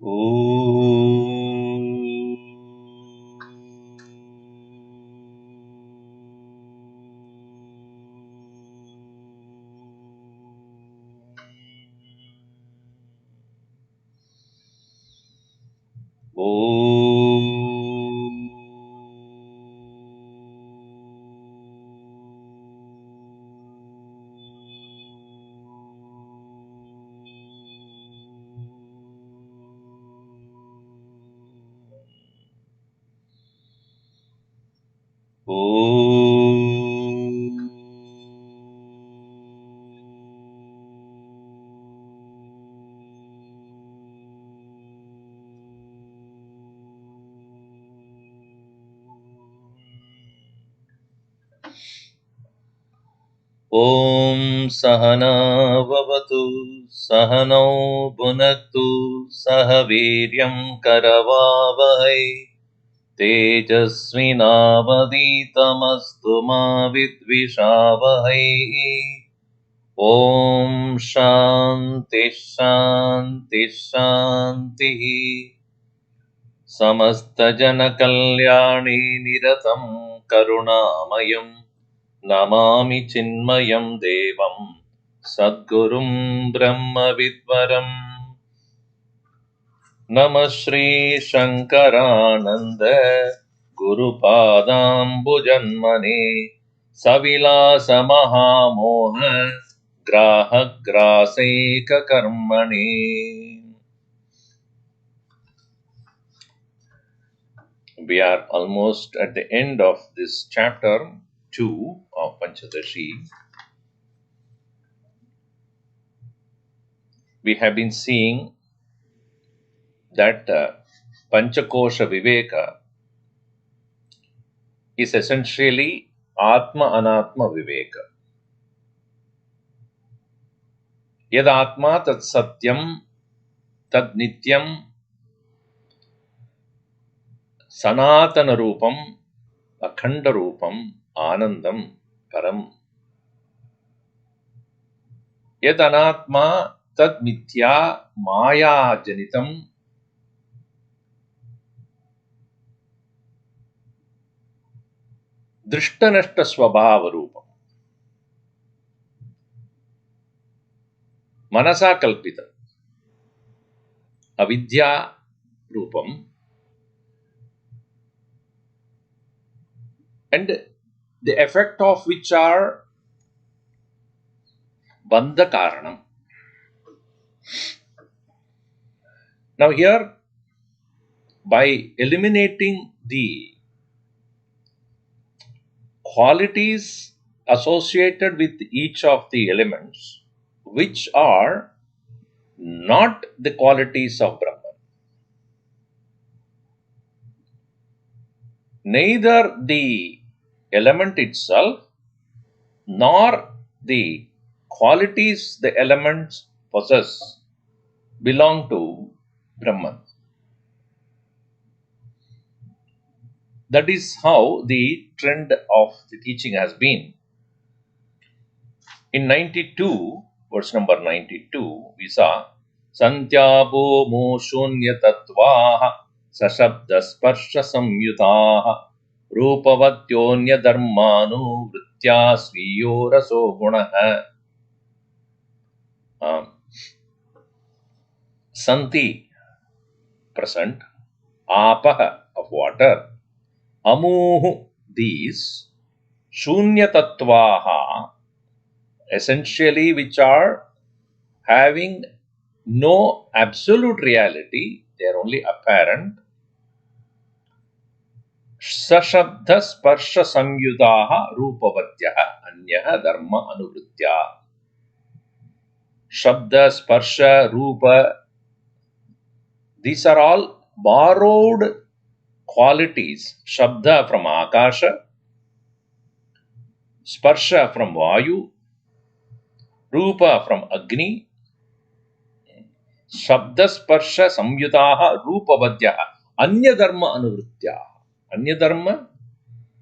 Om Sahana Vavatu Sahanau Bhunaktu Sahaviryam Karavavahai Tejasvinavaditamastu ma vidvishavahai. Om Shanti Shanti Shanti. Samasta Jana Kalyani Niratam Karunamayam Namami Chinmayam Devam Sadgurum Brahma Vidvaram. Namah Shri Shankarananda Guru Padam Bhujanmane Savilasa Mahamoha Graha Graseka Karmane. We are almost at the end of this chapter 2 of Panchadashi. We have been seeing that Panchakosha Viveka is essentially Atma Anatma Viveka. Yad Atma Tat Satyam Tad Nityam Sanatana Rupam Akhanda Rupam Anandam Param. Yad Anatma Tad Mithya Maya Janitam Drishtanashta Swabhava Rupam. Manasa Kalpita Avidya Rupam, and the effect of which are Bandha Karanam. Now here, by eliminating the qualities associated with each of the elements, which are not the qualities of Brahman, neither the element itself nor the qualities the elements possess belong to Brahman. That is how the trend of the teaching has been. In 92, verse number 92, we saw Santyabo mo shunya tattvaha sashabda sparsha samyutaha rupavatyonya dharmanu vritya sviyo raso gunaha. Santi, present, apaha, of water, amuhu, these, shunya tattvaha, essentially which are having no absolute reality, they are only apparent. Sashabda sparsha samyudaha rupavatyaha anyaha dharma anuvritya. Shabda, sparsha, rupa, these are all borrowed qualities. Shabda from Akasha, sparsha from Vayu, rupa from Agni, Shabda sparsha samyutaha rupavadyaha anya dharma anuvritya. Anya dharma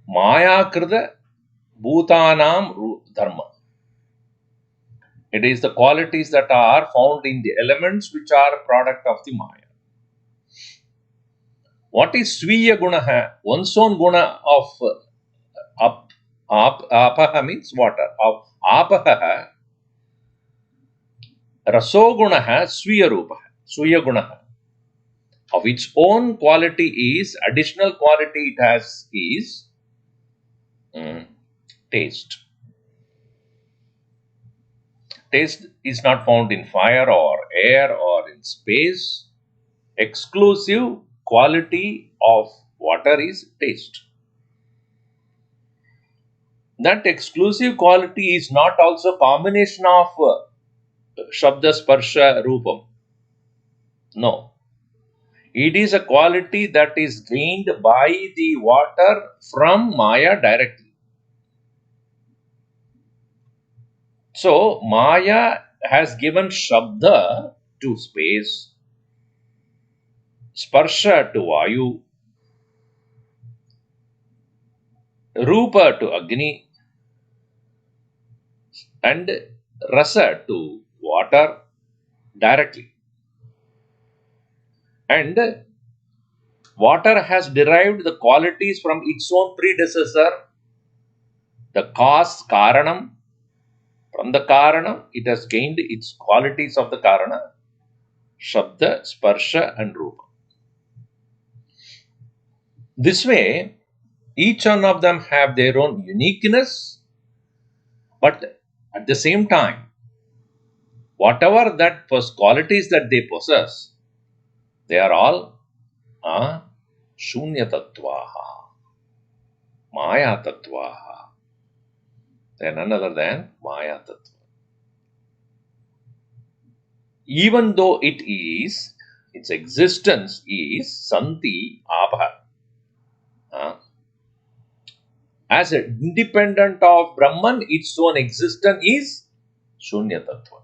maya krida bhutanam dharma. It is the qualities that are found in the elements which are product of the Maya. What is Sviya Gunaha? One's own guna of apaha means water. Of apaha, raso gunaha, Sviya rupaha. Sviya gunaha. Of its own quality is, additional quality it has is taste. Taste is not found in fire or air or in space. Exclusive quality of water is taste. That exclusive quality is not also combination of Shabda Sparsha Rupam. No. It is a quality that is gained by the water from Maya directly. So, Maya has given Shabda to space, Sparsha to Vayu, Rupa to Agni, and Rasa to water directly. And water has derived the qualities from its own predecessor, the cause, Karanam. From the Karanam, it has gained its qualities of the Karana, Shabda, Sparsha, and Rupa. This way, each one of them have their own uniqueness, but at the same time, whatever that qualities that they possess, they are all Shunya Tattvaha, Maya Tattvaha. They are none other than Maya Tattva. Even though its existence is Santi Abha. As independent of Brahman, its own existence is Shunya Tattva.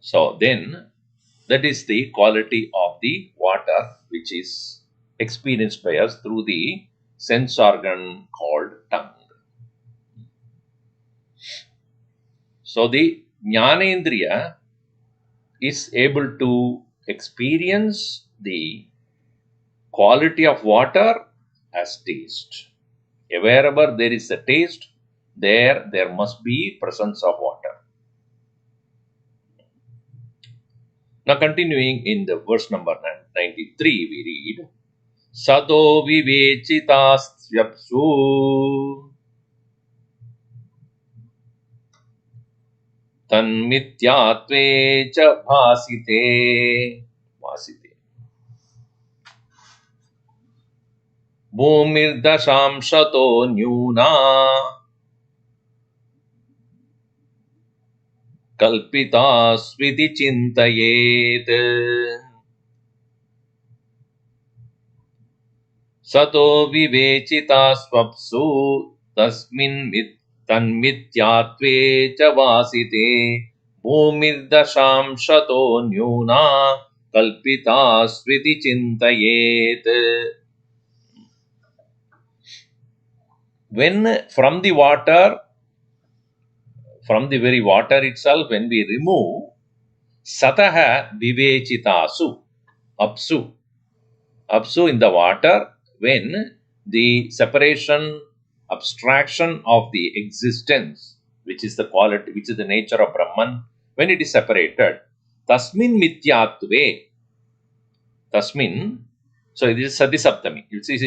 So then, that is the quality of the water which is experienced by us through the sense organ called tongue. So the Jnanendriya is able to experience the quality of water as taste. Wherever there is a taste, there must be presence of water. Now continuing in the verse number 93, we read, Sado vivechitasvyapsu tanmityatve cha bhasite. Bhumirdashamshato nyuna kalpita sviti chintayet. Sato vivechita swapsu tasmin tanmityatve cha vasite bhumirdashamshato nyuna kalpita sviti chintayet. When from the very water itself, when we remove Sataha vivechitasu, apsu in the water, when the separation, abstraction of the existence, which is the quality, which is the nature of Brahman, when it is separated, tasmin mityatve, tasmin, so it is Sati Saptami, it is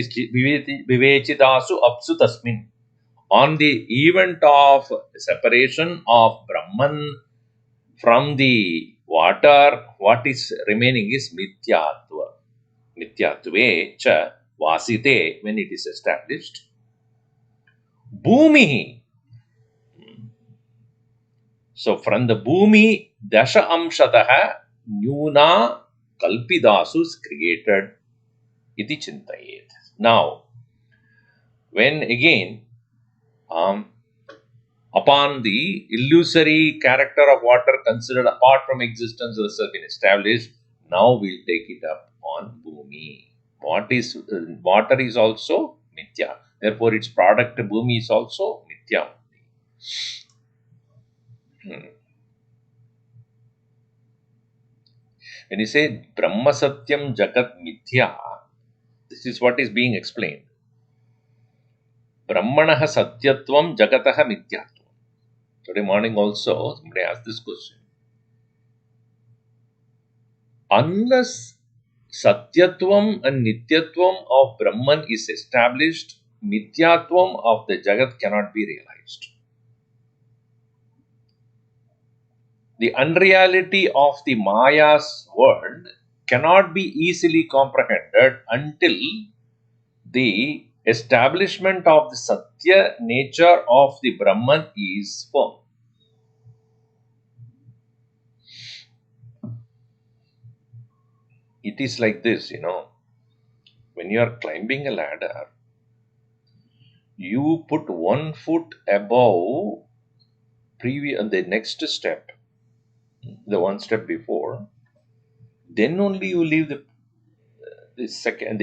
vivechitasu apsu tasmin. On the event of separation of Brahman from the water, what is remaining is Mityatva. Mityatve cha vasite, when it is established. Bhumihi. So from the Bhumi, Dasha Amshataha Nyuna Kalpidasu is created. Iti Chintayet. Now, when again, upon the illusory character of water considered apart from existence has been established, now we'll take it up on Bhumi. Water is also Mithya. Therefore, its product Bhumi is also Mithya. When you say Brahma Satyam Jagat Mithya, this is what is being explained. Brahmanaha Satyatvam Jagataha Mithyatvam. Today morning also, somebody asked this question. Unless Satyatvam and Nityatvam of Brahman is established, Mithyatvam of the Jagat cannot be realized. The unreality of the Maya's world cannot be easily comprehended until the establishment of the Satya nature of the Brahman is firm. It is like this, when you are climbing a ladder, you put 1 foot above the next step, the one step before, then only you leave the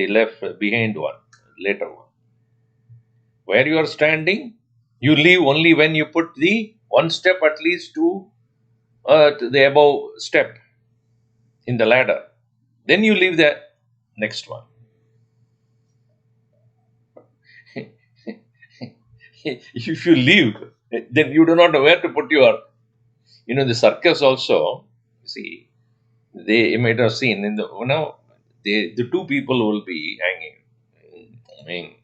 left behind one, later one. Where you are standing, you leave only when you put the one step at least to the above step in the ladder. Then you leave the next one. If you leave, then you do not know where to put your, the circus also, see, you might have seen in the two people will be hanging.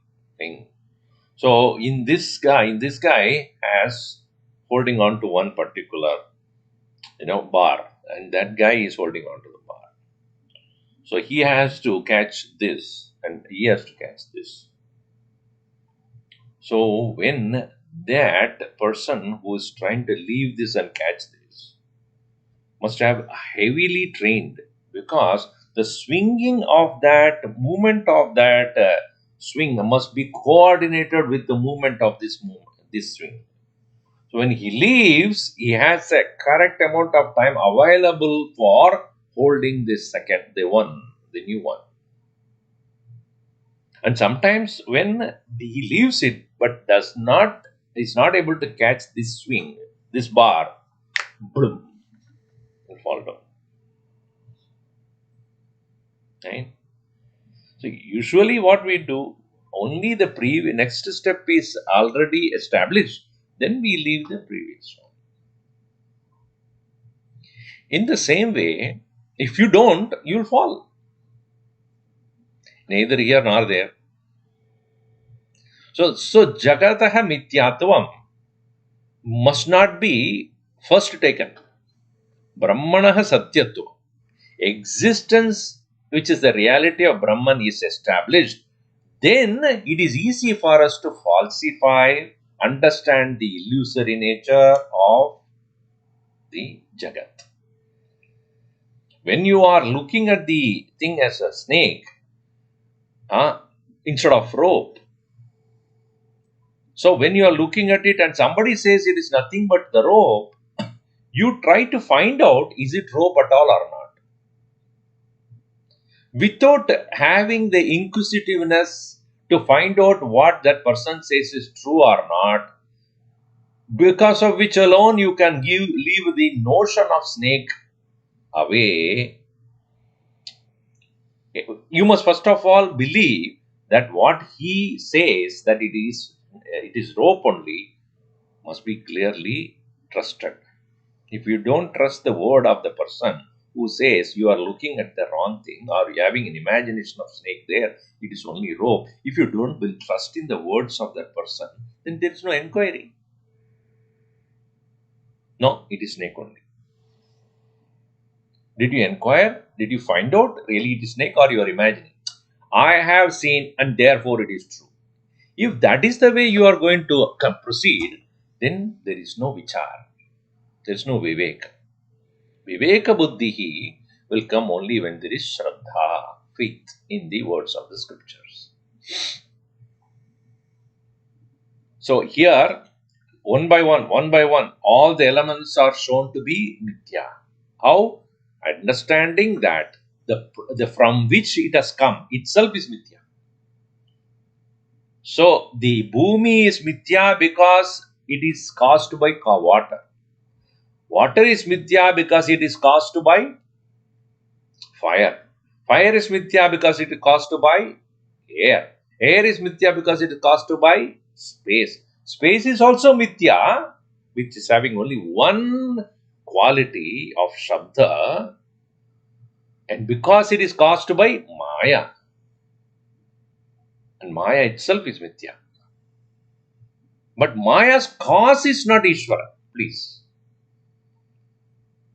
So this guy has holding on to one particular, bar, and that guy is holding on to the bar. So he has to catch this, and he has to catch this. So when that person who is trying to leave this and catch this must have heavily trained, because the swinging of that movement of that swing must be coordinated with the movement of this swing. So when he leaves, he has a correct amount of time available for holding this the new one. And sometimes when he leaves it but is not able to catch this swing, this bar, boom, will fall down. Right? So usually what we do, only the next step is already established, then we leave the previous one. In the same way, if you don't, you'll fall. Neither here nor there. So Jagataha Mityatvam must not be first taken. Brahmanaha Satyatvam. Existence, which is the reality of Brahman, is established, then it is easy for us to falsify, understand the illusory nature of the Jagat. When you are looking at the thing as a snake, instead of rope, so when you are looking at it and somebody says it is nothing but the rope, you try to find out, is it rope at all or not? Without having the inquisitiveness to find out what that person says is true or not, because of which alone you can leave the notion of snake away. You must first of all believe that what he says, that it is rope only, must be clearly trusted. If you don't trust the word of the person who says you are looking at the wrong thing, or you are having an imagination of snake there, it is only rope. If you don't will trust in the words of that person, then there is no inquiry. No, it is snake only. Did you inquire? Did you find out really it is snake, or you are imagining? I have seen and therefore it is true. If that is the way you are going to proceed, then there is no vichar. There is no vivek. Viveka buddhihi will come only when there is shraddha, faith in the words of the scriptures. So here, one by one, all the elements are shown to be mithya. How? Understanding that the from which it has come itself is mithya. So the bhumi is mithya because it is caused by water. Water is mithya because it is caused by Fire. Fire is mithya because it is caused by air. Air is mithya because it is caused by space. Space is also mithya, which is having only one quality of Shabda, and because it is caused by Maya. And Maya itself is mithya. But Maya's cause is not Ishvara. Please.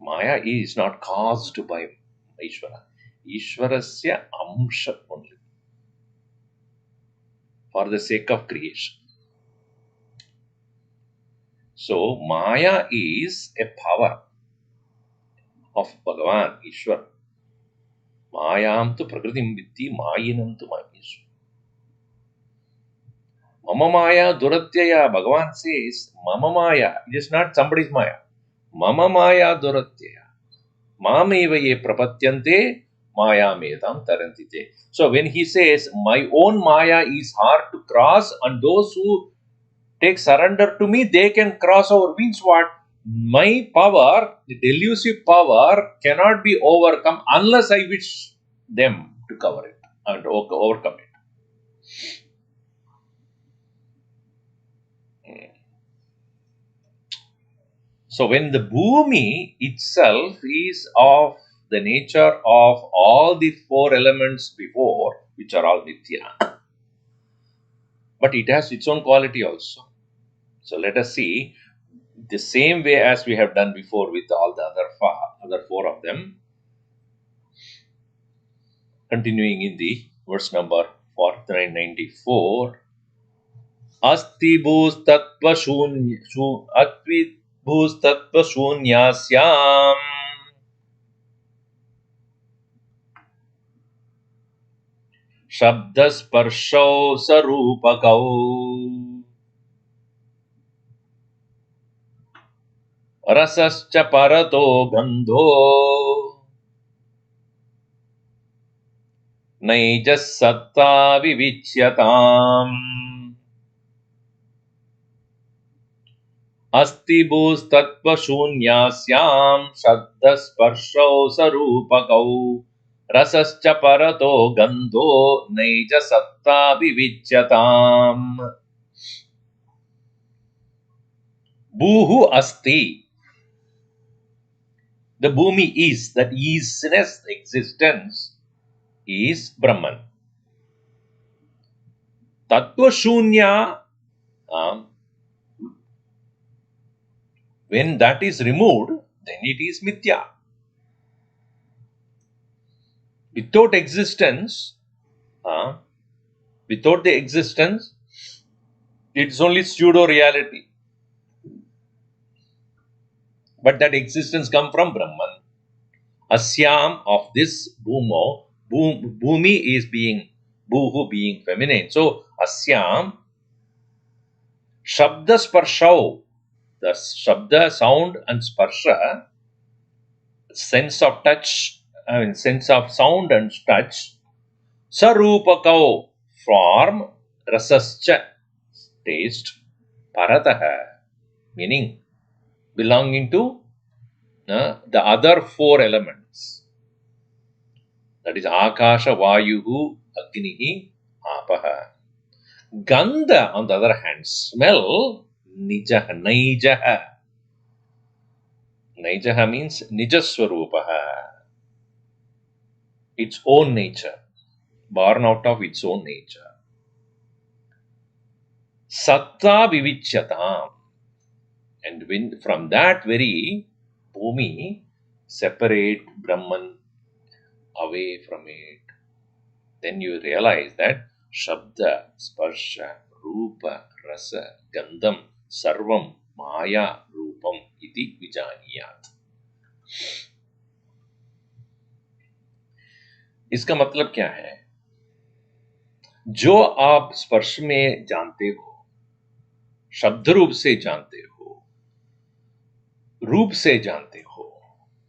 Maya is not caused by Ishvara. Ishvarasya amsha only. For the sake of creation. So, Maya is a power of Bhagavan, Ishwar. Mayam tu prakritim vitti mayinam tu mayishu. Mama Maya Duratyaya, Bhagavan says, Mama Maya, it is not somebody's Maya. Mama Maya Duratyaya. Mameva ye prapatyante Maya medam tarantite. So when he says, my own Maya is hard to cross, and those who take surrender to me, they can cross over. Means what? My power, the delusive power, cannot be overcome unless I wish them to cover it and overcome it. So when the bhumi itself is of the nature of all the four elements before, which are all nitya, but it has its own quality also. So let us see the same way as we have done before with all the other four of them. Continuing in the verse number 4994. Asti bhustattva atvi bhustattva shunyasyam shabdasparshau sarupakau rasascha parato gandho naijas satta vivicyatam. अस्ति भूस्तत्त्वशून्यास्यां शब्दस्पर्शौ सरूपकौ रसश्च परतो गन्धो नैज सत्ता विविच्यताम्. Bhuhu asti. The bhumi is, that isness, existence, is Brahman. Tattva shunya, when that is removed, then it is mithya. Without existence, without the existence, it is only pseudo reality. But that existence comes from Brahman. Asyam of this bhumo, bhumi is being, bhuhu being feminine. So, asyam, shabda sparshau, the shabda, sound and sparsha, sense of touch, sense of sound and touch, sarupakau, form, rasascha, taste, parataha, meaning belonging to the other four elements. That is Akasha, Vayuhu, Agnihi, Apaha. Gandha, on the other hand, smell, Nijaha, Naijaha. Naijaha means Nijaswarupaha. Its own nature, born out of its own nature. Satta Vivicyatam. And when from that very bhumi, separate Brahman away from it, then you realize that Shabda, Sparsha, Rupa, Rasa, Gandham, Sarvam, Maya, Rupam, iti vijaniyat. इसका मतलब क्या है? जो आप स्पर्श में जानते हो, शब्द रूप से जानते हो, रूप से जानते हो,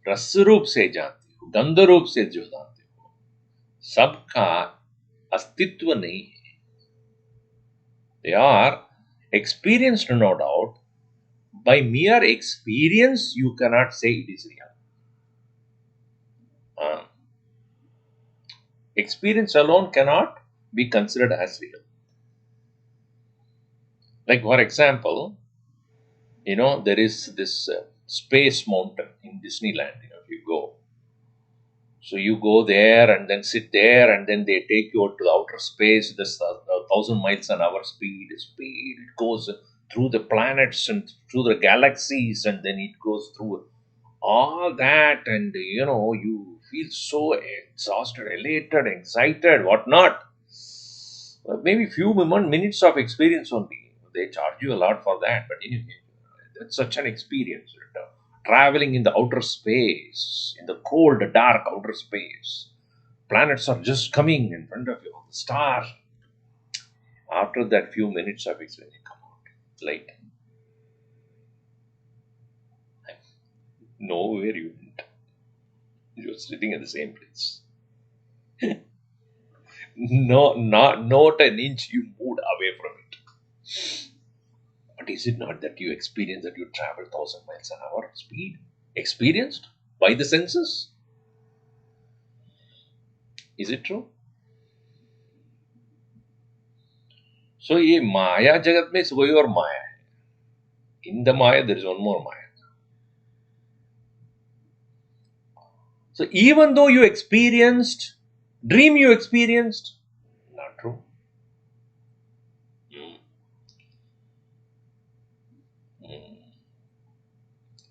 रस रूप से जानते हो, गंध रूप से जो जानते हो, सबका अस्तित्व नहीं है. They are experienced, no doubt. By mere experience, you cannot say it is real. Experience alone cannot be considered as real. Like, for example, there is this space mountain in Disneyland. If you go, so you go there and then sit there, and then they take you out to the outer space. This 1,000 miles an hour speed. It goes through the planets and through the galaxies, and then it goes through all that, and you feel so exhausted, elated, excited, whatnot. Maybe few minutes of experience only. They charge you a lot for that, but anyway, that's such an experience. Traveling in the outer space, in the cold, dark outer space. Planets are just coming in front of you, the stars. After that few minutes of experience, come out, light. Nowhere you went. You're sitting in the same place. No, not an inch you moved away from it. But is it not that you experience that you travel 1,000 miles an hour speed? Experienced by the senses? Is it true? So, ये माया जगत में कोई और माया है. In the Maya, there is one more Maya. So, even though you experienced, dream you experienced, not true.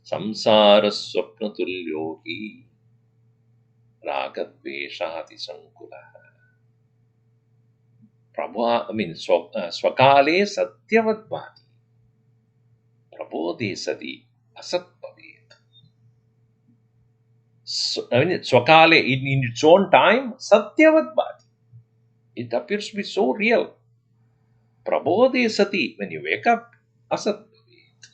संसार स्वप्न तुल्यो हि रागद्वेषाति संकुलः. स्वकाले सत्यवत् भाति प्रबोधे सति असत् भवेत्. Swakale, in its own time, Satyavat Bhati. It appears to be so real. Prabodhe Sati, when you wake up, Asat Bhavet.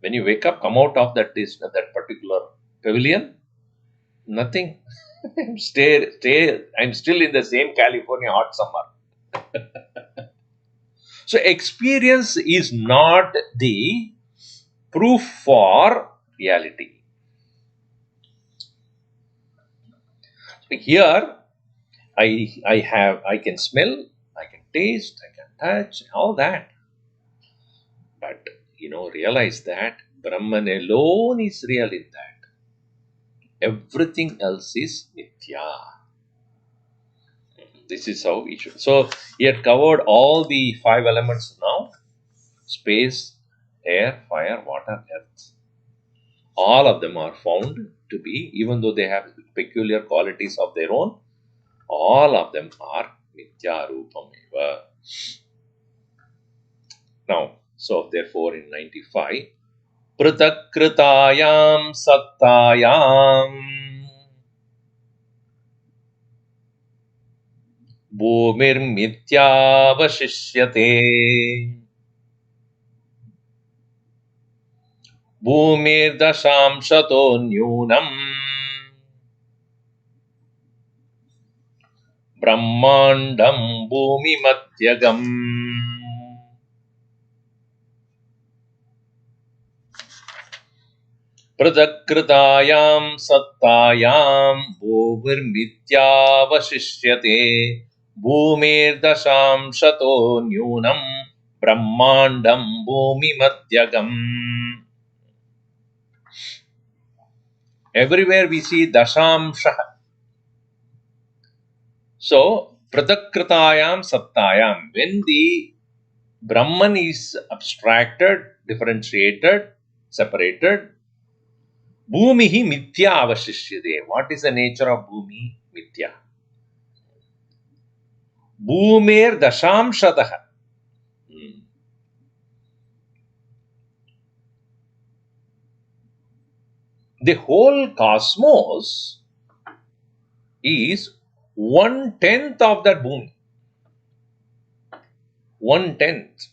When you wake up, come out of that particular pavilion, nothing. I'm still in the same California hot summer. So experience is not the proof for reality. Here, I can smell, I can taste, I can touch, all that. But, realize that Brahman alone is real in that. Everything else is Mithya. This is how we should. So, he had covered all the 5 elements now. Space, air, fire, water, earth. All of them are found to be, even though they have peculiar qualities of their own, all of them are Mithya Rupam eva. Now, so therefore in 95, Pratakritayam Sattayam Bhumir Mithya Vashishyate Bhumir Dasham Shato Nyunam Brahmandam Bhumi Madhyagam. Pratakritayam Sattayam Bhumir Mithya Vashishyate Bhumir Dasham Shato Nyunam Brahmandam Bhumi Madhyagam. Everywhere we see Dashamsha. So, Pratakritayam Sattayam, when the Brahman is abstracted, differentiated, separated, Bhumihi Mithya Avashishyate. What is the nature of Bhumi? Mithya. Bhumir Dashamshataha. The whole cosmos is 1/10 of that Bhumi. 1/10.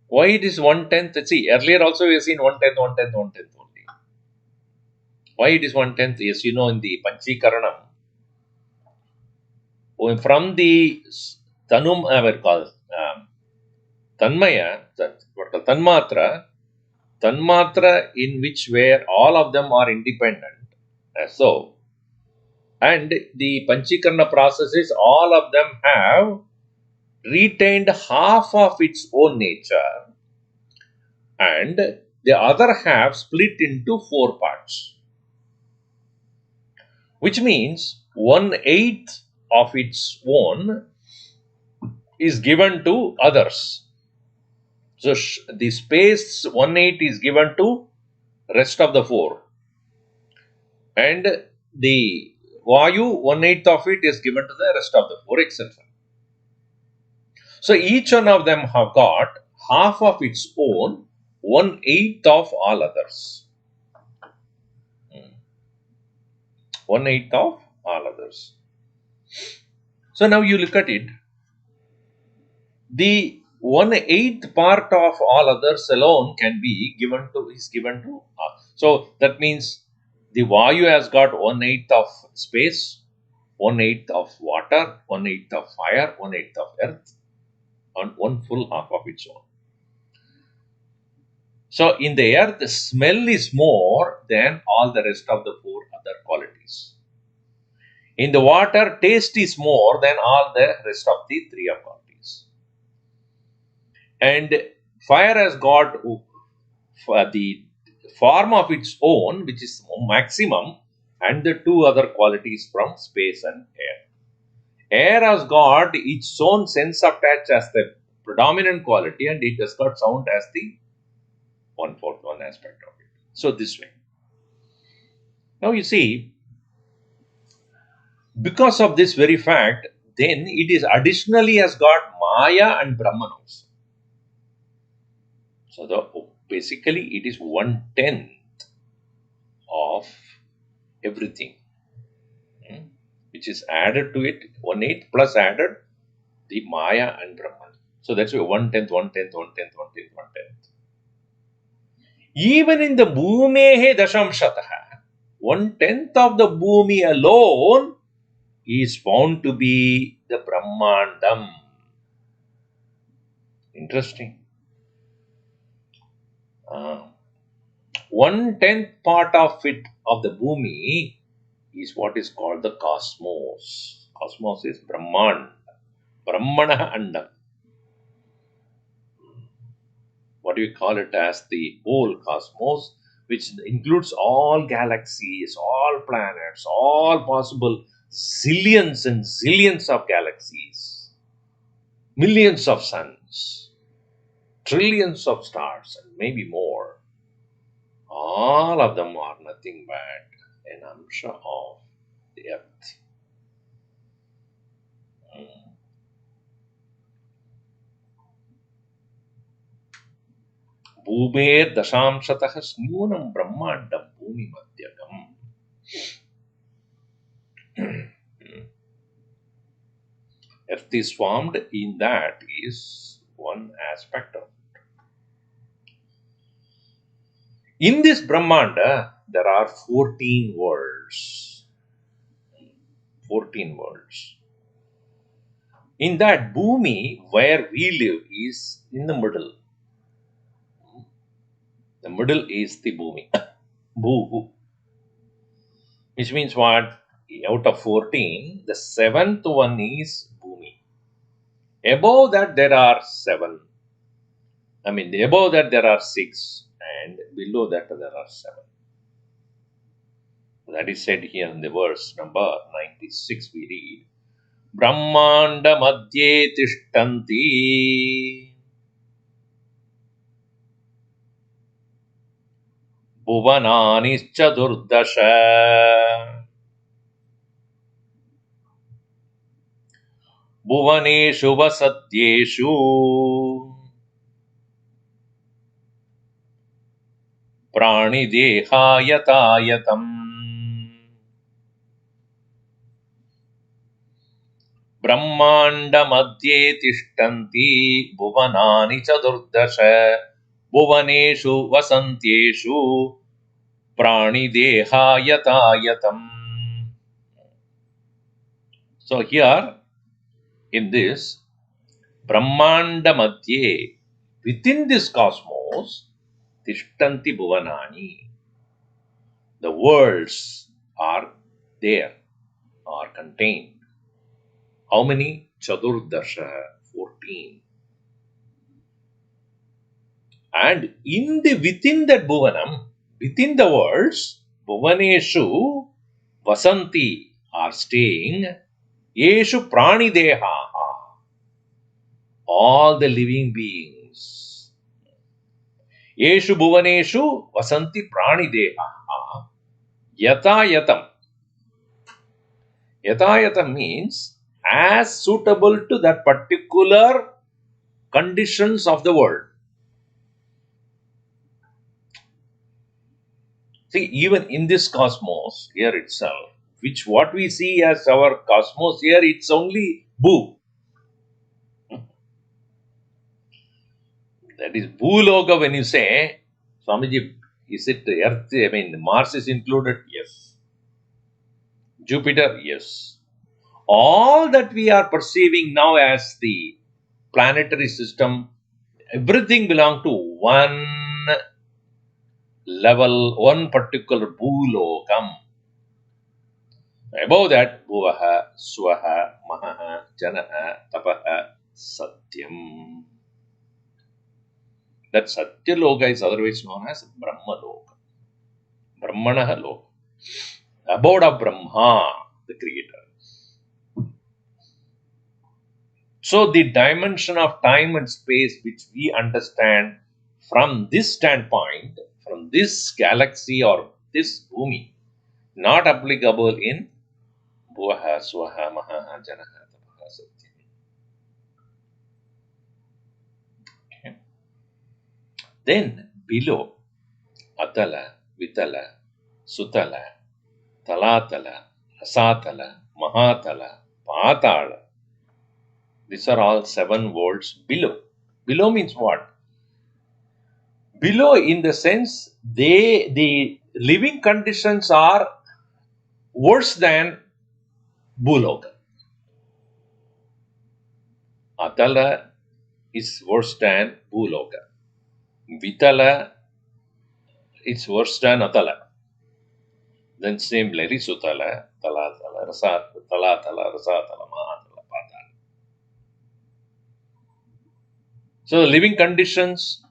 Why it is 1/10? See, earlier also we have seen 1/10 only. Why it is 1/10? Yes, in the Panchikaranam, from the Tanmaya, Tanmatra in which where all of them are independent. So, And the Panchikarna processes, all of them have retained half of its own nature, and the other half split into four parts, which means 1/8 of its own is given to others. So the space 1/8 is given to rest of the four, and the Vayu 1/8 of it is given to the rest of the four, etc. So each one of them have got half of its own, 1/8 of all others. 1/8 of all others. So now you look at it. The 1/8 part of all others alone can be given to so that means the Vayu has got 1/8 of space, 1/8 of water, 1/8 of fire, 1/8 of earth, and one full half of its own. So in the earth, the smell is more than all the rest of the four other qualities. In the water, taste is more than all the rest of the three of qualities. And fire has got the form of its own, which is maximum, and the two other qualities from space and air. Air has got its own sense of touch as the predominant quality, and it has got sound as the 1/4, one aspect of it. So this way. Now you see, because of this very fact, then it is additionally has got Maya and Brahman also. So basically it is 1/10 of everything, which is added to it, 1/8 plus added the Maya and Brahman. So that's why 1/10, 1/10, 1/10, 1/10, 1/10. Even in the Bhumehe Dashamshataha, 1/10 of the Bhumi alone is found to be the Brahmandam. Interesting. 1/10 part of it, of the Bhumi, is what is called the cosmos. Cosmos is Brahman. Brahmana Andam. What do we call it as the whole cosmos, which includes all galaxies, all planets, all possible zillions and zillions of galaxies, millions of suns, trillions of stars, and maybe more. All of them are nothing but an amsha of the earth. Bhumer dashamshatah snunam brahmandam bhumi madhyakam. Earth is formed in that is one aspect of it. In this Brahmanda, there are 14 worlds. 14 worlds. In that Bhumi, where we live, is in the middle. The middle is the Bhumi. Bhu. Which means what? Out of 14, the 7th one is Bhumi. Above that there are 7. Above that there are 6, and below that there are 7. That is said here in the verse number 96. We read, Brahmanda madhye tishtanti bhuvanani chadurdasha bhuvaneshu vasatyeshu prani dehayatayatam Brahmanda madhye tishtanti bhuvanani chadurdasha bhuvaneshu vasantyeshu prani dehayatayatam. So here in this Brahmanda madhye, within this cosmos, tishtanti bhuvanani, the worlds are there. are contained. How many? Chaturdarsha, 14. And within that Bhuvanam, within the worlds, Bhuvaneshu Vasanti are staying, Yeshu Pranideha, all the living beings. Yeshu Bhuvaneshu Vasanti Pranideha. Yatayatam. Yatayatam means as suitable to that particular conditions of the world. See, even in this cosmos here itself, which what we see as our cosmos here, it's only Bhu. That is Bhuloka when you say, Swamiji, is it Earth? I mean, Mars is included? Yes. Jupiter? Yes. All that we are perceiving now as the planetary system, everything belongs to one level, one particular Bhulokam. Above that, Bhuvaha, Swaha, Mahaha, Janaha, Tapaha, Satyam. That Satyaloka is otherwise known as Brahmaloka. Brahmanaha Loka. Abode of Brahma, the creator. So the dimension of time and space which we understand from this standpoint, from this galaxy or this Bhumi, not applicable in Bhuvaha, Swaha, Mahaha, Janaha, Tapaha, Satyam. Okay. Then below, Atala, Vitala, Sutala, Talatala, Rasatala, Mahatala, Patala. These are all 7 worlds below. Below means what? Below in the sense the living conditions are worse than Bhuloka. Atala is worse than Bhuloka. Vitala is worse than Atala. Then similarly Sutala, Talatala, Rasatala, Mahatala, Patala. So the living conditions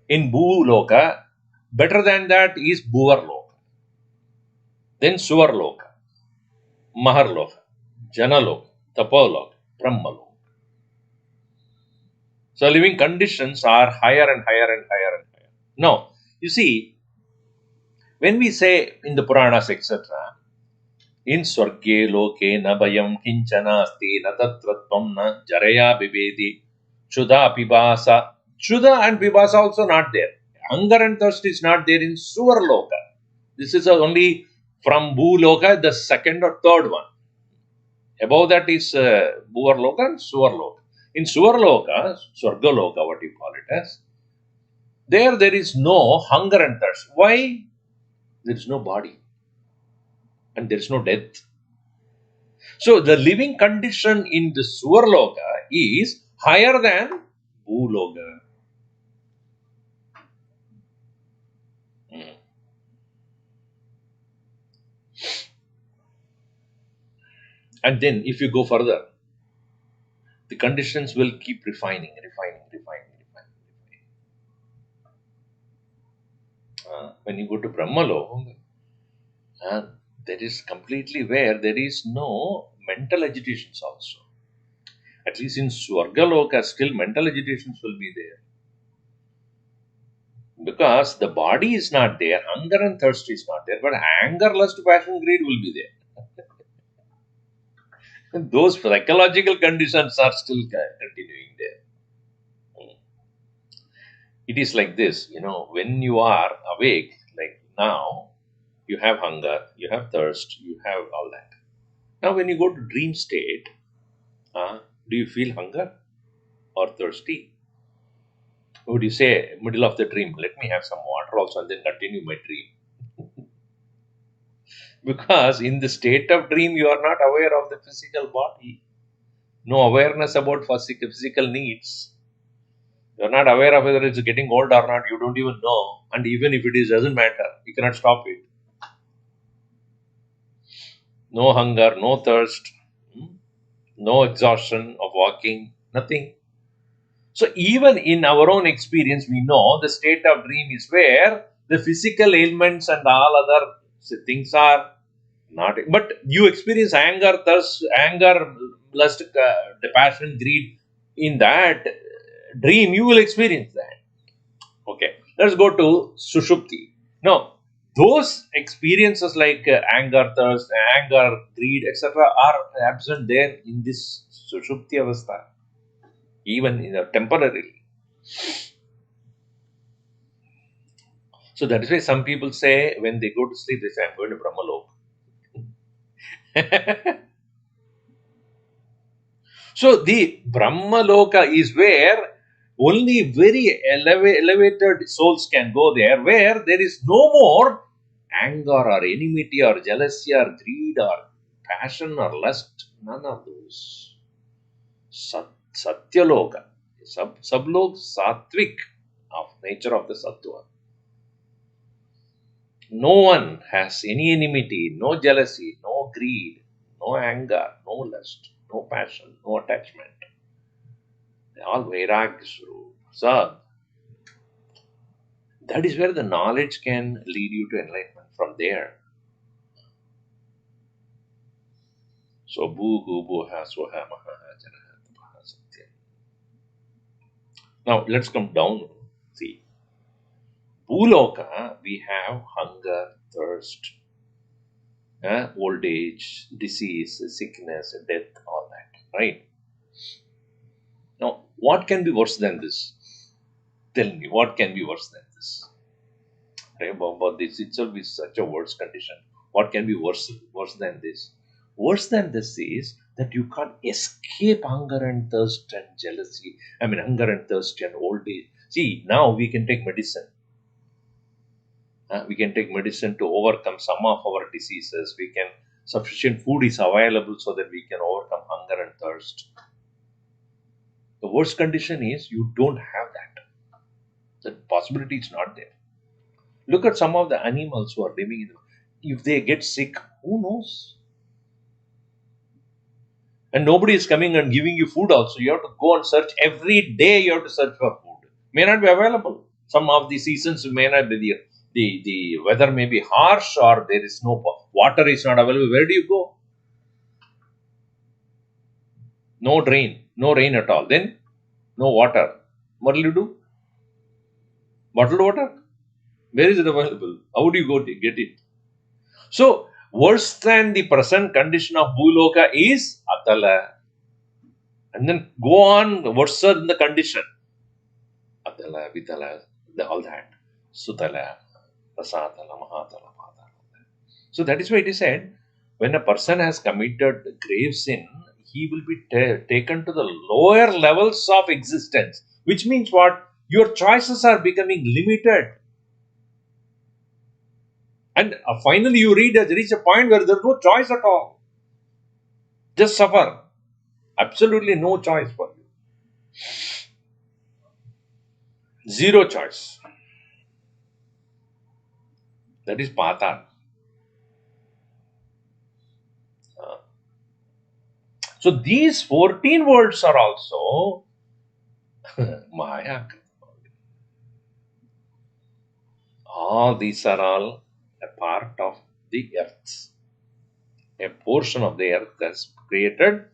in Bhuloka, better than that is Bhuvarloka. Then Suvarloka, Maharloka, Janaloka, Tapoloka, Brahmaloka. So living conditions are higher and higher and higher and higher. Now, you see, when we say in the Puranas, etc., in Swarge Loke na bayam kinchana asti na tatratvam na jaraya bibedi Shuddha Pibasa. Shuddha and Pibasa also not there. Hunger and thirst is not there in Suvarloka. This is only from Bhuloka, the second or third one. Above that is Bhuvarloka and Suvarloka. In Suvarloka, Swargaloka, what you call it as, there is no hunger and thirst. Why? There is no body. And there is no death. So the living condition in the Suvarloka is higher than Bhuloka. And then if you go further, the conditions will keep refining. When you go to Brahmaloka, there is completely where there is no mental agitations also. At least in Swargaloka, still mental agitations will be there. Because the body is not there, hunger and thirst is not there, but anger, lust, passion, greed will be there. And those psychological conditions are still continuing there. It is like this, when you are awake, like now, you have hunger, you have thirst, you have all that. Now, when you go to dream state, do you feel hunger or thirsty? Would you say, middle of the dream, let me have some water also and then continue my dream? Because in the state of dream, you are not aware of the physical body. No awareness about physical needs. You are not aware of whether it's getting old or not. You don't even know. And even if it is, doesn't matter. You cannot stop it. no hunger, no thirst, no exhaustion of walking, nothing. So even in our own experience, we know the state of dream is where the physical ailments and all other things are not. But you experience anger, thirst, anger, lust, the passion, greed. In that dream, you will experience that. Okay, let's go to Sushupti. Now, those experiences like anger, thirst, anger, greed, etc., are absent there in this Sushupti avastha, even in a temporarily. So that is why some people say when they go to sleep, they say, I'm going to Brahmaloka. So the Brahmaloka is where only very elevated souls can go there, where there is no more anger or enmity or jealousy or greed or passion or lust. None of those. Satyaloka. Sublok sattvic of nature of the sattva. No one has any enmity, no jealousy, no greed, no anger, no lust, no passion, no attachment. They all Vairagya Swarup. So that is where the knowledge can lead you to enlightenment from there. So bhu buha swaha maha janaha tapaha satyam. Now let's come down. See, Bhuloka, we have hunger, thirst, old age, disease, sickness, death, all that. Right? Now, what can be worse than this? Tell me, what can be worse than this? Right? But this itself is such a worse condition. What can be worse than this? Worse than this is that you can't escape hunger and thirst and jealousy. I mean, hunger and thirst and old age. See, now we can take medicine. We can take medicine to overcome some of our diseases. We can sufficient food is available so that we can overcome hunger and thirst. The worst condition is you don't have that. The possibility is not there. Look at some of the animals who are living in the, if they get sick, who knows? And nobody is coming and giving you food also. You have to go and search. Every day you have to search for food. May not be available. Some of the seasons may not be there. The weather may be harsh or there is no water is not available. Where do you go? No rain. No rain at all. Then no water. What will you do? Bottled water? Where is it available? How do you go to get it? So, worse than the present condition of Bhuloka is Atala. And then go on worse than the condition. Atala, Vitala, all that. Sutala, Rasatala, Mahatala, Patala. So that is why it is said, when a person has committed grave sin, he will be taken to the lower levels of existence. Which means what? Your choices are becoming limited. And finally you reach a point where there is no choice at all. Just suffer. Absolutely no choice for you. Zero choice. That is Patal. So these 14 words are also Maya. All these are all a part of the earth. A portion of the earth has created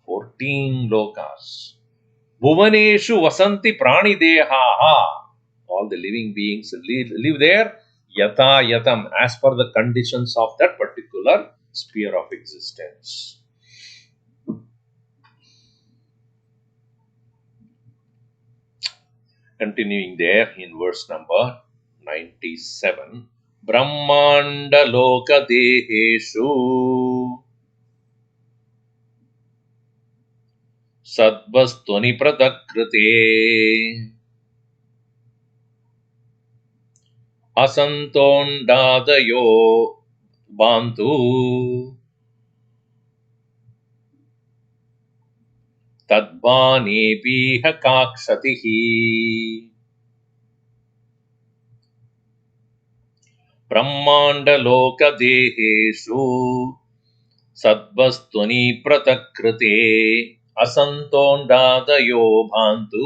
14 lokas. Bhuvaneshu vasanti prani dehaha. All the living beings live there yata yatam as per the conditions of that particular sphere of existence. Continuing there in verse number 97. Brahmanda loka deheshu sadvastvani pratakrite asantondadayo bantu tadvanepiha kakshatihi. Brahmanda loka deheshu सद्वस्तुनि प्रतकृते असन्तोऽण्डादयो भान्तु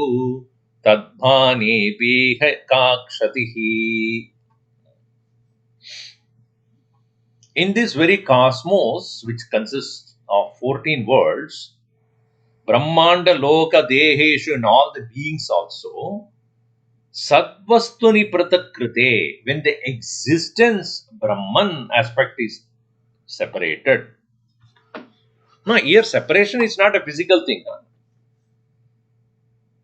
तद्भानेऽपीह का क्षतिः. In this very cosmos, which consists of 14 worlds, Brahmanda, Loka, Deheshu, and all the beings also, Sadvastuni Pratakrite, when the existence Brahman aspect is separated. Now, here separation is not a physical thing.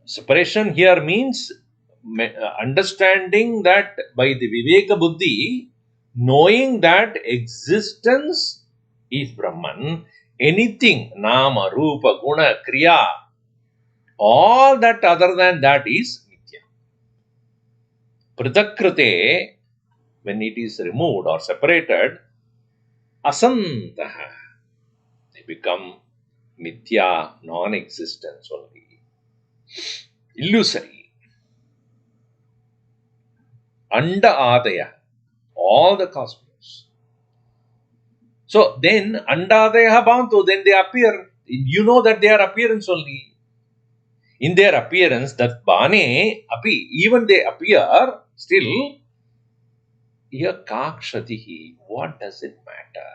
Separation here means understanding that by the Viveka Buddhi, knowing that existence is Brahman, anything, Nama, Rupa, Guna, Kriya, all that other than that is Nitya. Pritakrite, when it is removed or separated, Asantaha, they become Mithya, non-existence only, illusory. Anda Adaya, all the cosmos. So then, Andadaya Bhantu, then they appear. You know that they are appearance only. In their appearance, that Bane, even they appear, still, here Kakshatihi, what does it matter?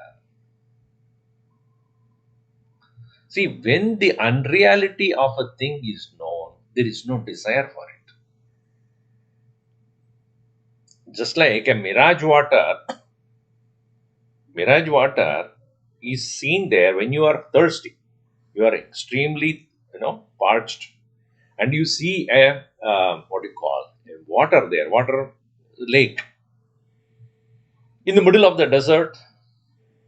See, when the unreality of a thing is known, there is no desire for it. Just like a mirage water is seen there when you are thirsty. You are extremely, parched, and you see a water there, water lake in the middle of the desert.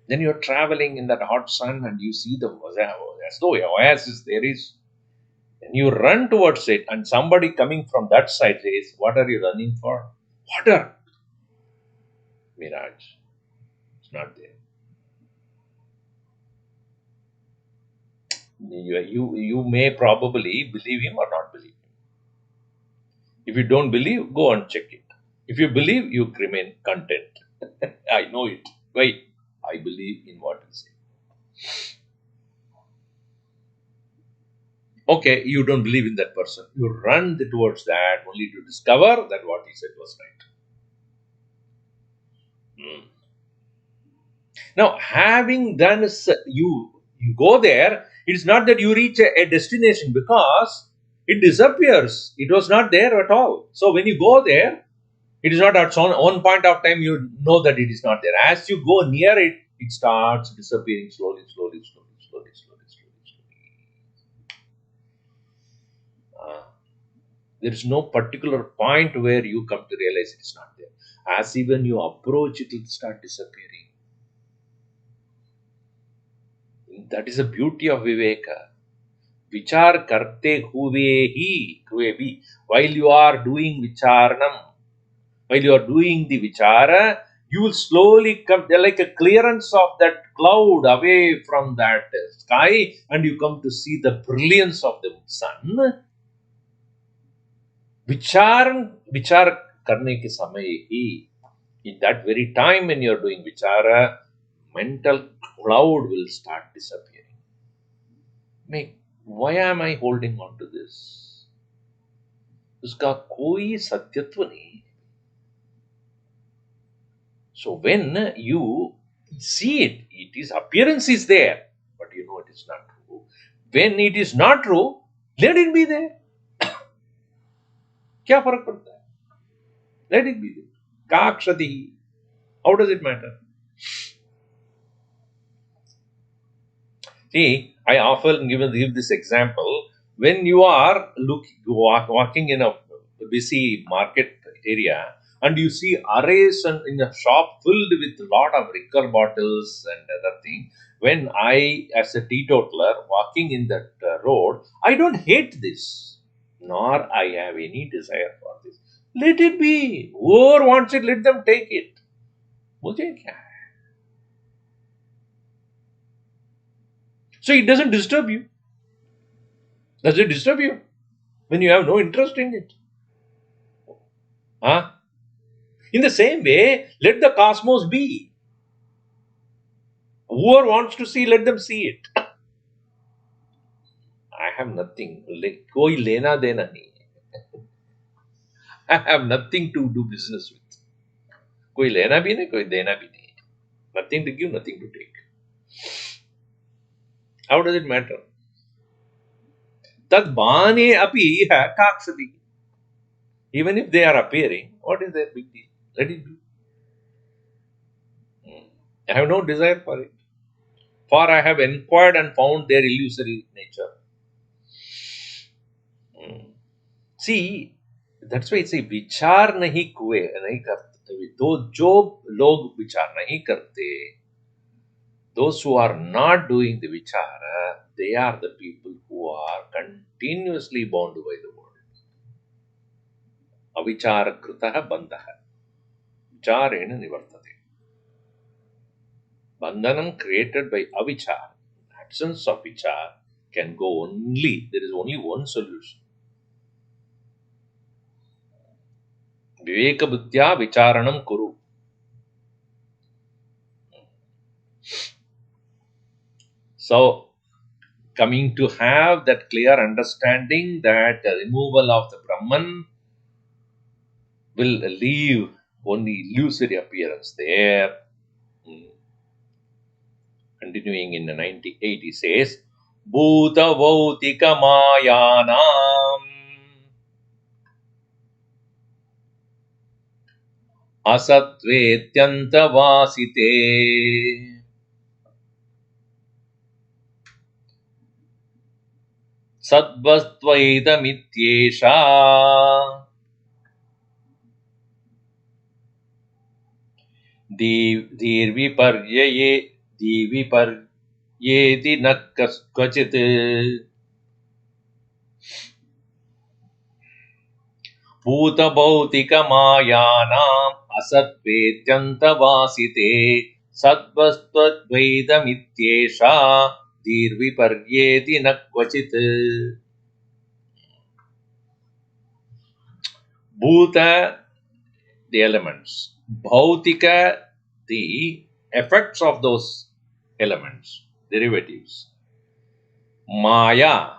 Then you are traveling in that hot sun, and you see as though a oasis there is. And you run towards it, and somebody coming from that side says, "What are you running for?" Water. Mirage. It's not there. You may probably believe him or not believe him. If you don't believe, go and check it. If you believe, you remain content. I know it. Why? I believe in what he said. Okay, you don't believe in that person. You run towards that only to discover that what he said was right. Now, having done, you go there, it is not that you reach a destination, because it disappears. It was not there at all. So when you go there, it is not at one point of time you know that it is not there. As you go near it, it starts disappearing slowly. There is no particular point where you come to realize it is not there. As even you approach it, it will start disappearing. That is the beauty of Viveka. Vichar karte huvehi. While you are doing vicharnam, while you are doing the vichara, you will slowly come like a clearance of that cloud away from that sky, and you come to see the brilliance of the sun. Vichar karne ke samay hi. In that very time when you are doing vichara, mental cloud will start disappearing. Why am I holding on to this? उसका कोई सत्यत्व नहीं. So when you see it, its appearance is there, but you know it is not true. When it is not true, let it be there. क्या फर्क पड़ता है? Let it be there. Kakshati. How does it matter? See, I often give this example. When you are walking in a busy market area, and you see arrays in a shop filled with a lot of liquor bottles and other things. When I, as a teetotaler, walking in that road, I don't hate this, nor I have any desire for this. Let it be. Whoever wants it, let them take it. मुझे क्या है? So it doesn't disturb you. Does it disturb you when you have no interest in it? Huh? In the same way, let the cosmos be. Whoever wants to see, let them see it. I have nothing. कोई लेना देना नहीं है. I have nothing to do business with. कोई लेना भी नहीं, कोई देना भी नहीं. Nothing to give, nothing to take. How does it matter? Tad bane api ha kaksati. Even if they are appearing, what is their big deal? Let it be. I have no desire for it. For I have inquired and found their illusory nature. See, that's why it's a विचार नहीं करते. जो लोग विचार नहीं करते, those who are not doing the vichara, they are the people who are continuously bound by the world. Avichara kritaha bandhaha. Vicharena nivartate. Bandhanam created by avichara, absence of vichara, can go only, there is only one solution. Viveka buddhya vicharanam kuru. So, coming to have that clear understanding that the removal of the Brahman will leave only illusory appearance there. Continuing in the 98, he says, Bhuta Vautika Mayanam Asatvetyanta Vasite Sadvastvaidamityesha Diviparyeti Nakkachit Bhuta Bhautika Mayanam Asatvetyanta Vasite Sadvastvaidamityesha Dirviparyeti Nakkachit. Bhuta, the elements. Bhautika, the effects of those elements, derivatives. Maya.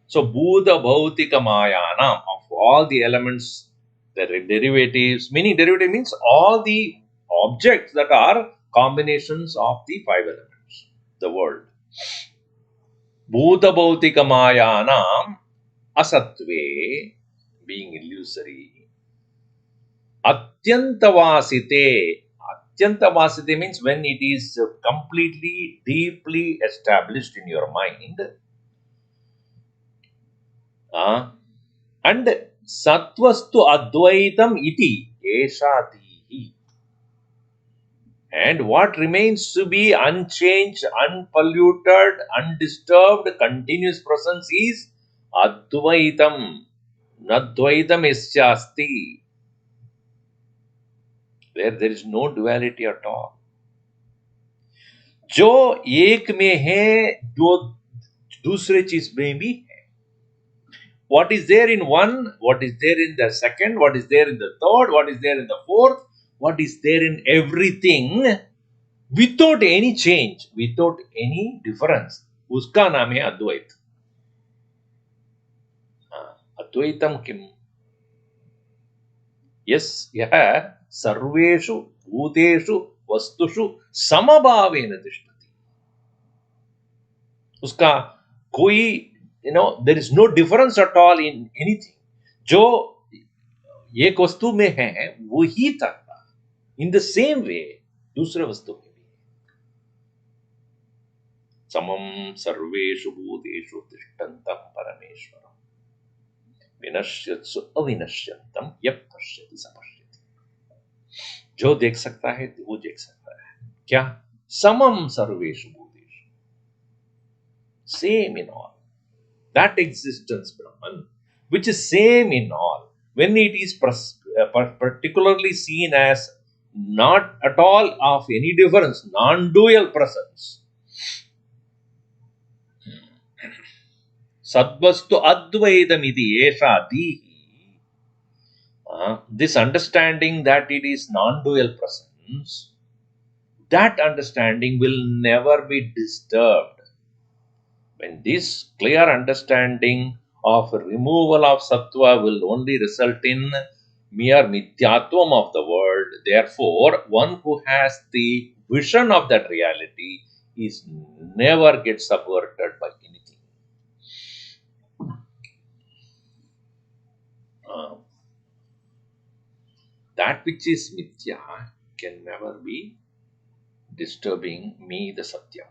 So, Bhuta Bhautika Mayanam, of all the elements, the derivatives, meaning derivative means all the objects that are combinations of the five elements, the world. Bhuta Bhautika Mayanam Asatve, being illusory. Atyantavasite. Atyantavasite means when it is completely, deeply established in your mind. And Satvastu Advaitam iti Eshatihi. And what remains to be unchanged, unpolluted, undisturbed, continuous presence is Advaitam. Nadvaitam isyasti. Where there is no duality at all. जो एक में है, जो दूसरे चीज में भी है. What is there in one, what is there in the second, what is there in the third, what is there in the fourth, what is there in everything, without any change, without any difference. उसका नाम है अद्वैत. अद्वैतम किम? Yes, यह सर्वेषु भूतेषु वस्तुषु समभावेन तिष्ठति. उसका कोई, there is no difference at all in anything. जो एक वस्तु में है वही तत्व in the same way दूसरे वस्तु में भी. समम सर्वेषु भूतेषु तिष्ठन्तं परमेश्वरम् विनश्यत्सु अविनश्यन्तं यः पश्यति स पश्यति. जो देख सकता है वो देख सकता है. क्या? समम सर्वेषु भूतेषु, same in all. That existence, Brahman, which is same in all, when it is particularly seen as not at all of any difference, non-dual presence. Sadvastu Advaidamiti Esha Dihi. This understanding that it is non-dual presence, that understanding will never be disturbed. When this clear understanding of removal of sattva will only result in mere mithyatvam of the world, therefore, one who has the vision of that reality is never get subverted by anything. Uh, that which is mithya can never be disturbing me, the Satya.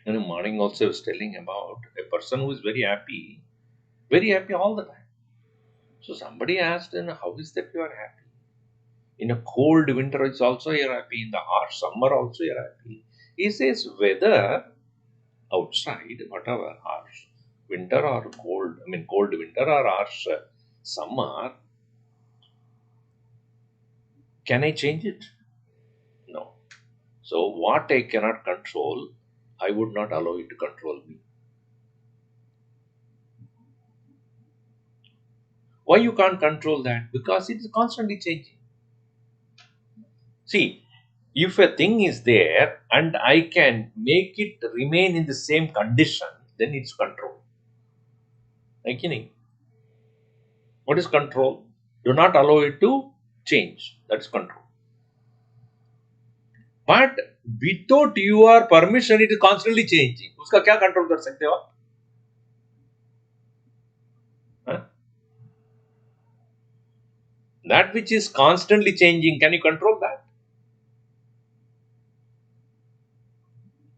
In the morning also I was telling about a person who is very happy all the time. So somebody asked, and how is that you are happy? In a cold winter it's also you're happy, in the harsh summer also you're happy. He says whether outside, whatever, harsh winter or cold, I mean cold winter or harsh summer, can I change it? No. So what I cannot control, I would not allow it to control me. Why you can't control that? Because it is constantly changing. See, if a thing is there and I can make it remain in the same condition, then it's control. Like, what is control? Do not allow it to change. That's control. But without your permission, it is constantly changing. उसका क्या control कर सकते हो आप? हाँ? That which is constantly changing, can you control that?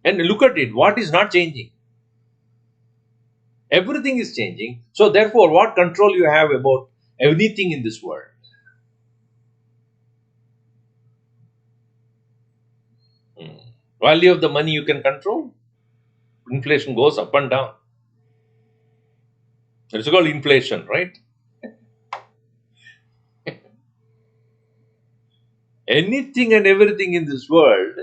And look at it. What is not changing? Everything is changing. So therefore, what control you have about anything in this world? Value of the money you can control. Inflation goes up and down. It's called inflation, right? Anything and everything in this world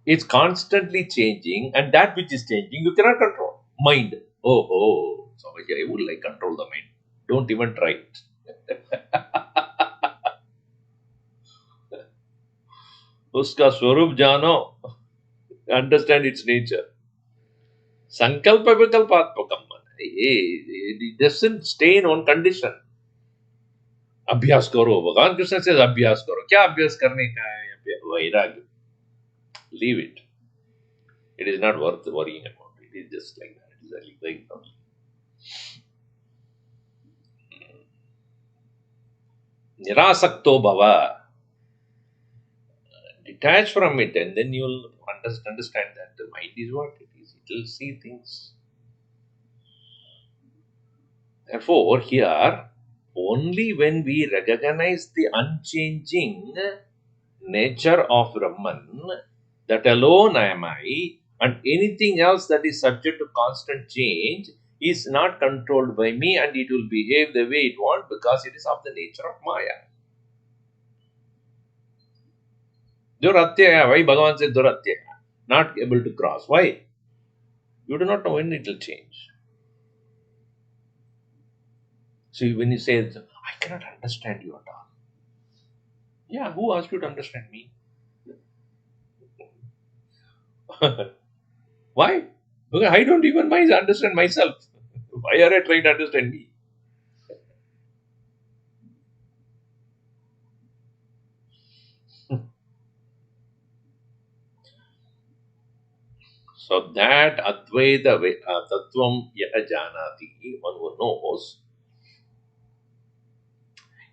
is constantly changing, and that which is changing you cannot control. Mind. So I would like control the mind. Don't even try it. Uska swarup jano. Understand its nature. Sankalpa vikalpatmakam. It doesn't stay in one condition. अभ्यास करो, भगवान कृष्ण से अभ्यास करो. क्या अभ्यास करने का है? वैराग्य. Leave it. It is not worth worrying about. It is just like that. It is like that. Nirasakto bhava. Detach from it, and then you'll understand that the mind is what it is. It will see things. Therefore, here, only when we recognize the unchanging nature of Brahman, that alone am I, and anything else that is subject to constant change is not controlled by me, and it will behave the way it wants because it is of the nature of Maya. Duratyaya, why Bhagavan says Duratyaya? Not able to cross. Why? You do not know when it will change. So when you say, I cannot understand you at all. Yeah, who asked you to understand me? Why? Because I don't even understand myself. Why are I trying to understand me? So that Advaita Tattvam Yaha Janati, one who knows,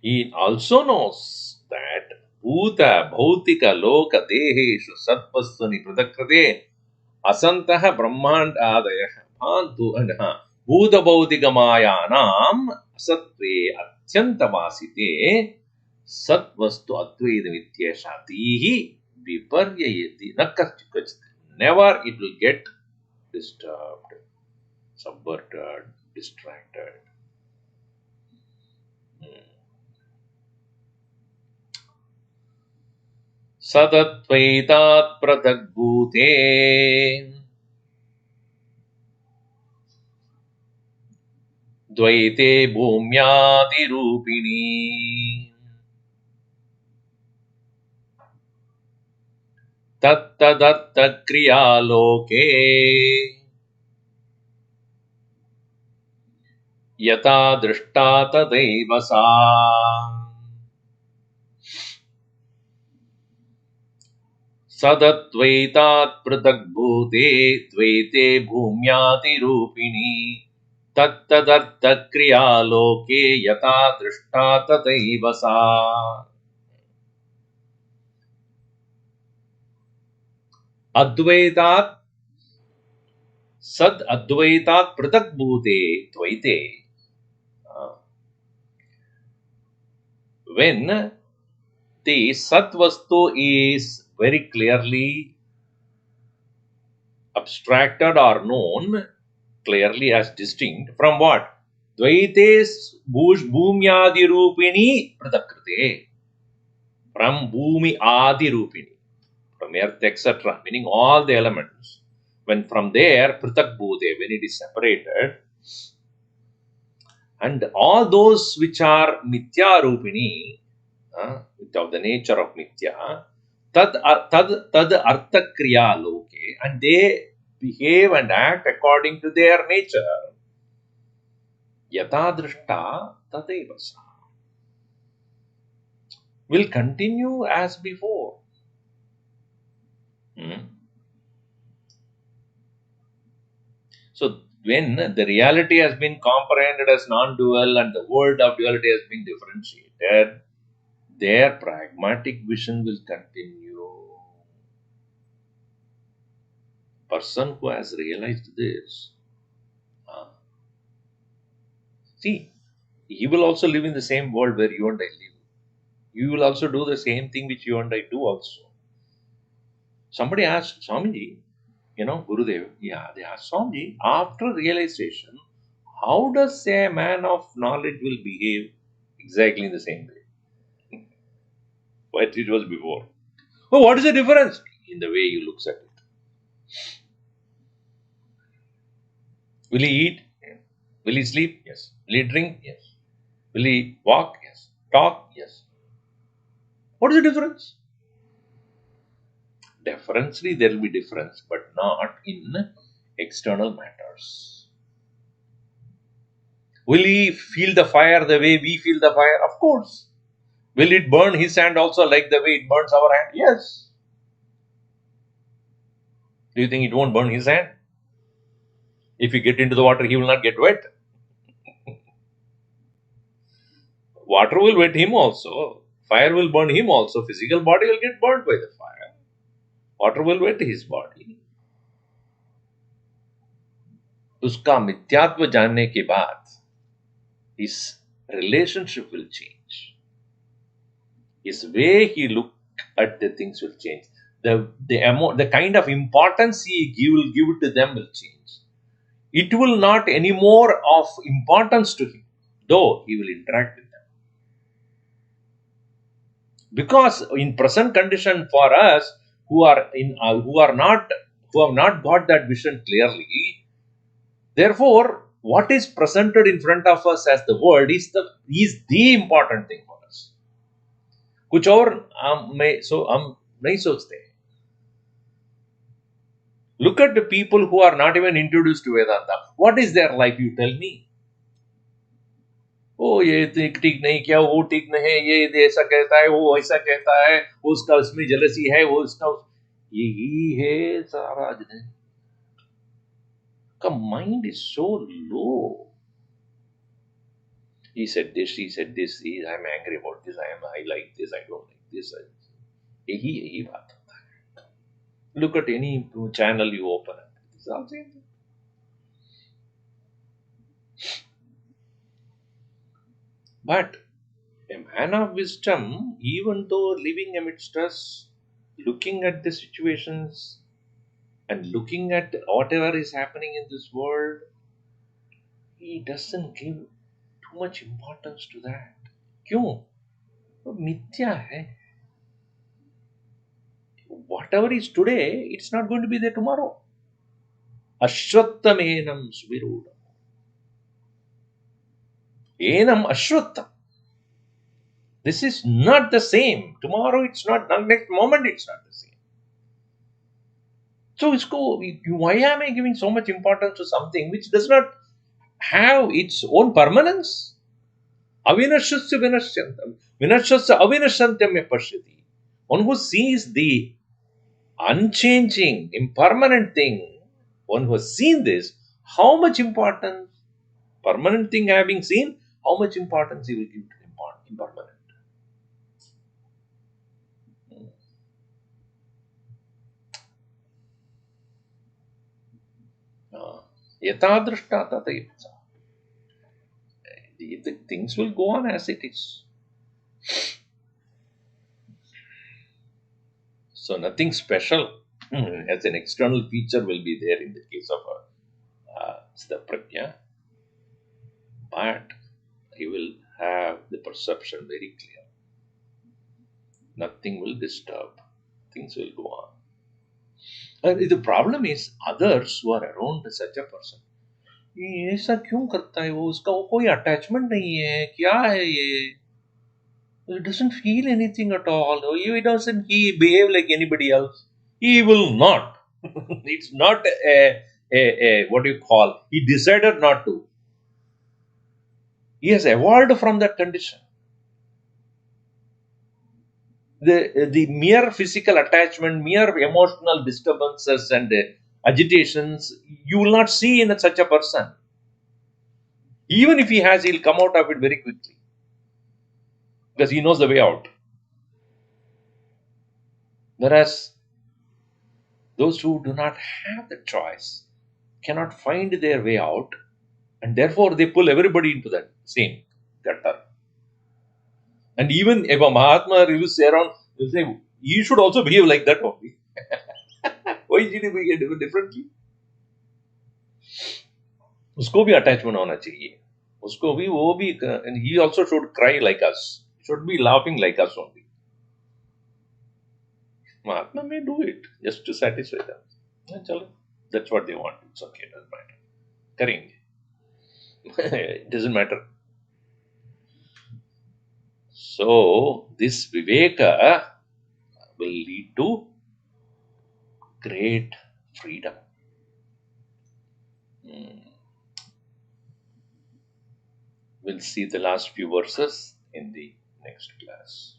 he also knows that Bhuta Bhautika Loka Deheshu Satvasvani Pradakrate Asantaha Brahmandadaya Bhantu Bhuta Bhautika Mayanam Asatve Atyantavasite Satvastu Advaita Vityashatihi Viparyayati Nakachikachit. Never it will get disturbed, subverted, distracted. Sadattvaitat prathagbhute. द्वैते भूम्यादिरूपिणी तत्तदर्थक्रियालोके यथा दृष्टा तदैव सा सदद्वैतात् पृथग्भूते द्वैते भूम्यातिरूपिणी तत्तदर्थक्रियालोके यथा दृष्टा तथैव सा अद्वैतात् सद अद्वैतात् पृथग्भूते द्वैते when the sat vastu is very clearly abstracted or known clearly as distinct from what? Dvaites bhumyadi rupini pratakrite. From bhumi adi rupini. From earth, etc. Meaning all the elements. When from there, pratak bhute, when it is separated, and all those which are mithya rupini, of the nature of mithya, tad artha kriya loke, and they behave and act according to their nature. Yata drishta tadeva sa. Will continue as before. So when the reality has been comprehended as non-dual and the world of duality has been differentiated, their pragmatic vision will continue. Person who has realized this, see, he will also live in the same world where you and I live. You will also do the same thing which you and I do also. Somebody asked Swamiji, Gurudev, they asked Swamiji, after realization, how does a man of knowledge will behave exactly in the same way? What it was before. Oh, what is the difference? In the way you look at it. Will he eat? Yes. Will he sleep? Yes. Will he drink? Yes. Will he walk? Yes. Talk? Yes. What is the difference? Definitely there will be difference, but not in external matters. Will he feel the fire the way we feel the fire? Of course. Will it burn his hand also like the way it burns our hand? Yes. Do you think it won't burn his hand? If you get into the water, he will not get wet. Water will wet him also. Fire will burn him also. Physical body will get burnt by the fire. Water will wet his body. उसका मिथ्यात्व जानने के बाद his relationship will change. His way he look at the things will change. The kind of importance he will give to them will change. It will not anymore of importance to him, though he will interact with them. Because in present condition for us who have not got that vision clearly, therefore what is presented in front of us as the world is the important thing for us. कुछ और हम नहीं सोचते. Look at the people who are not even introduced to Vedanta. What is their life? You tell me. ओ ये ठीक नहीं किया, वो ठीक नहीं, ये ऐसा कहता है, वो ऐसा कहता है, वो उसका उसमें जेलसी है, वो उसका यही है सारा दिन का mind is so low. He said this, I'm angry about this, I like this, I don't like this. यही बात होता है. Look at any channel you open up. It's all same thing. But a man of wisdom, even though living amidst us, looking at the situations and looking at whatever is happening in this world, he doesn't give too much importance to that. क्यों? वो मिथ्या है. Whatever is today, it's not going to be there tomorrow. Ashwattamenam Subirudam. Enam ashrutam. This is not the same. Tomorrow it's not, next moment it's not the same. So why am I giving so much importance to something which does not have its own permanence? Avinashasya vinashyantam. Vinashasya avinashantam me pashyati. One who sees the unchanging, impermanent thing, one who has seen this, how much importance, permanent thing having seen, how much importance he will give to impermanent. Yata drishta tata yatsa. The things will go on as it is. So nothing special as an external feature will be there in the case of the prajna, but he will have the perception very clear. Nothing will disturb. Things will go on. And the problem is others who are around such a person. ये ऐसा क्यों करता है वो उसका वो कोई attachment नहीं है क्या है ये he doesn't feel anything at all he doesn't he behave like anybody else he will not it's not a what do you call he decided not to he has evolved from that condition the mere physical attachment mere emotional disturbances and agitations you will not see in such a person even if he has he'll come out of it very quickly because he knows the way out whereas those who do not have the choice cannot find their way out, and therefore they pull everybody into that same gutter. And even if a Mahatma will say around, he'll say, you should also behave like that only. Why should you behave differently? उसको भी attachment होना चाहिए उसको भी वो भी and he also should cry like us he should be laughing like us only Mahatma may do it just to satisfy them चलो that's what they want it's okay doesn't matter करेंगे it doesn't matter so this viveka will lead to great freedom. We'll see the last few verses in the next class.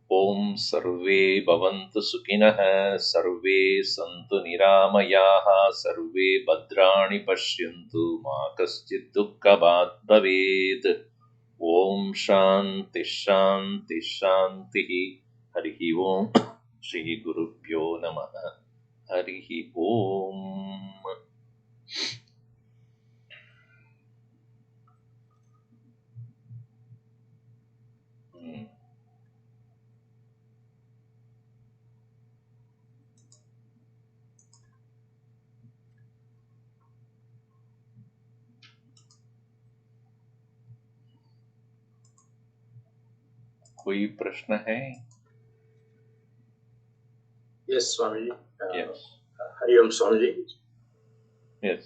Om sarve bhavantu sukhinah sarve santu niramayaha sarve bhadrani pashyantu ma kaschid dukkhabhat bhavet. Om shanti shanti shanti harihi om Shri Gurubhyo Namaha Harihi Om. कोई प्रश्न है? Yes, Swamiji. Yes. Hari Om, Swamiji. Yes.